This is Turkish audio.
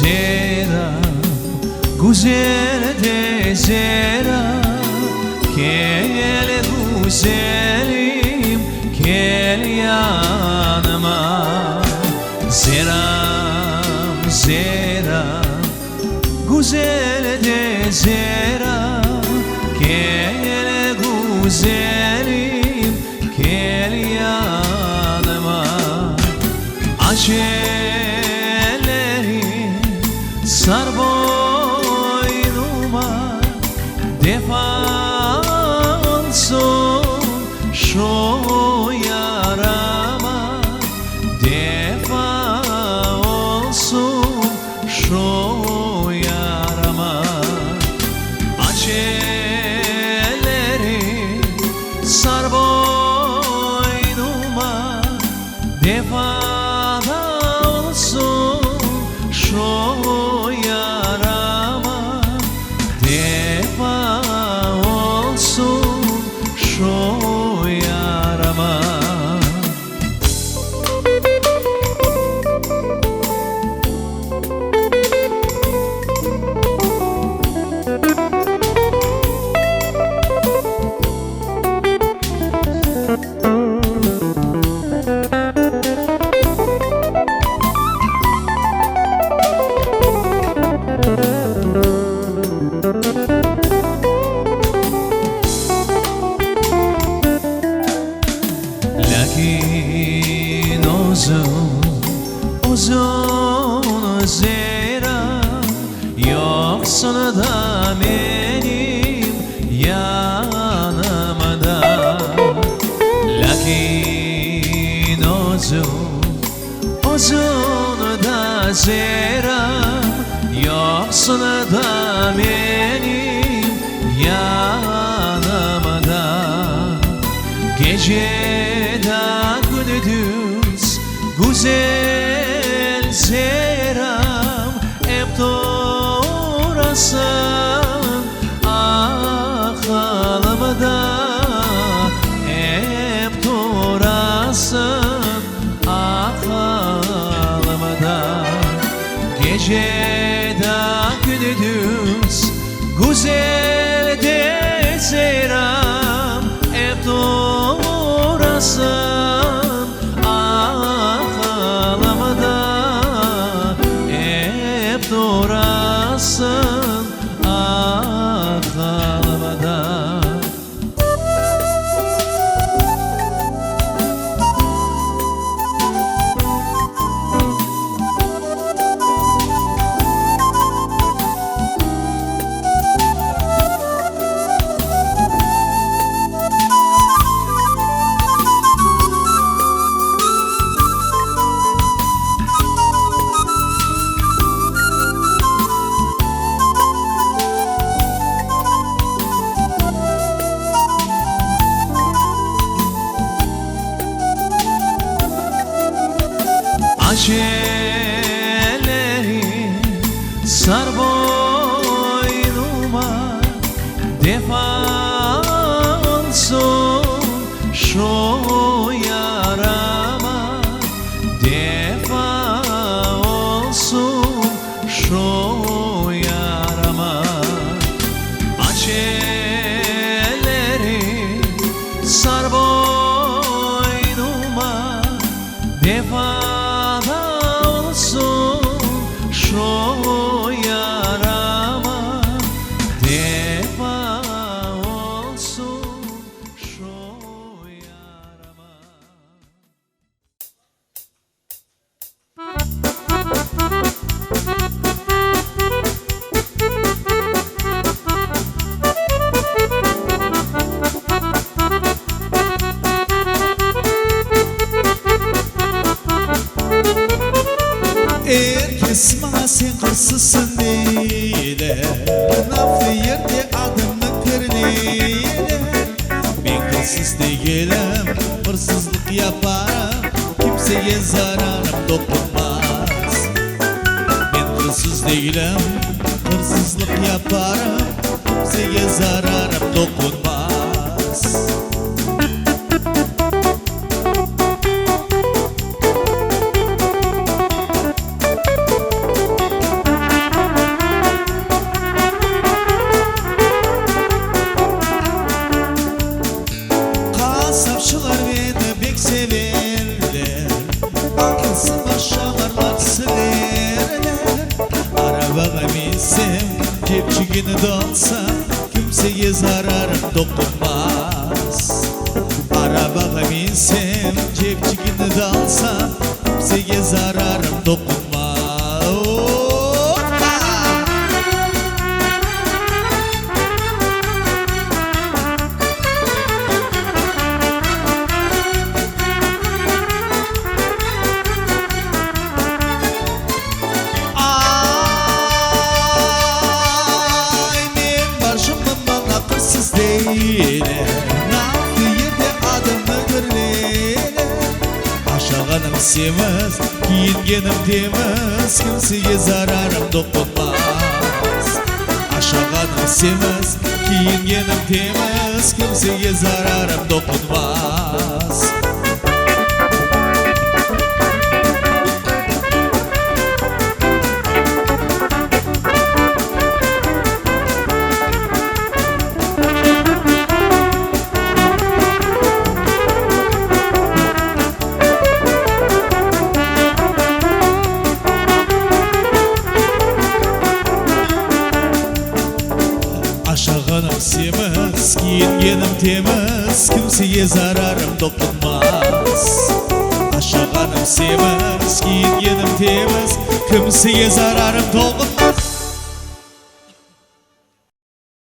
Zehra, güzel de Zehra, gel güzelim, gel yanıma. Zehram, Zehram, güzel de Zehra, gel güzelim, gel yanıma. Acelerim sar boynuma, defa olsun şu yarama, defa olsun şu yarama. Acelerim sar boynuma, defa olsun şu yarama, defa olsun şu yarama. Lakin uzun Zehra, yoksun da benim yanımda. Lakin uzun da Zehra, yoksun da benim yanımda. Gecede gündüz güzel Zehram, hep doğrasın aklımda, hep doğrasın aklımda. Gecede gündüz güzel de Zehram, hep doğrasın aklımda, hep doğrasın aklımda. Acelerim sar boynuma, defa olsun şu yarama, defa olsun şu yarama. Acelerim sar boynuma, defa olsun şu yarama, defa olsun şu yarama. Herkes bana sen hırsızsın deyler, lafı yerde adımı kırneyler. Ben hırsız değilim, hırsızlık yaparım, kimseye zararım dokunmaz. Ben hırsız değilim, hırsızlık yaparım, kimseye zararım dokunmaz. çekini de alsam kimseye zararım dokunmaz. Arabaga binsem cep de alsam kimseye zararım dokunmaz. Hoppa! Ay men başımın bana kırsız değil. Nafi yerde adımı görleyler. Aşağıным semiz, kiyingenim temiz, kimseye zararım dokunmaz. Aşağıным semiz, kiyingenim temiz, kimseye zararım dokunmaz. Aşağıным semiz, kiyingenim temiz, kimseye zararım dokunmaz. Aşağıным semiz, kiyingenim temiz, kimseye zararım dokunmaz.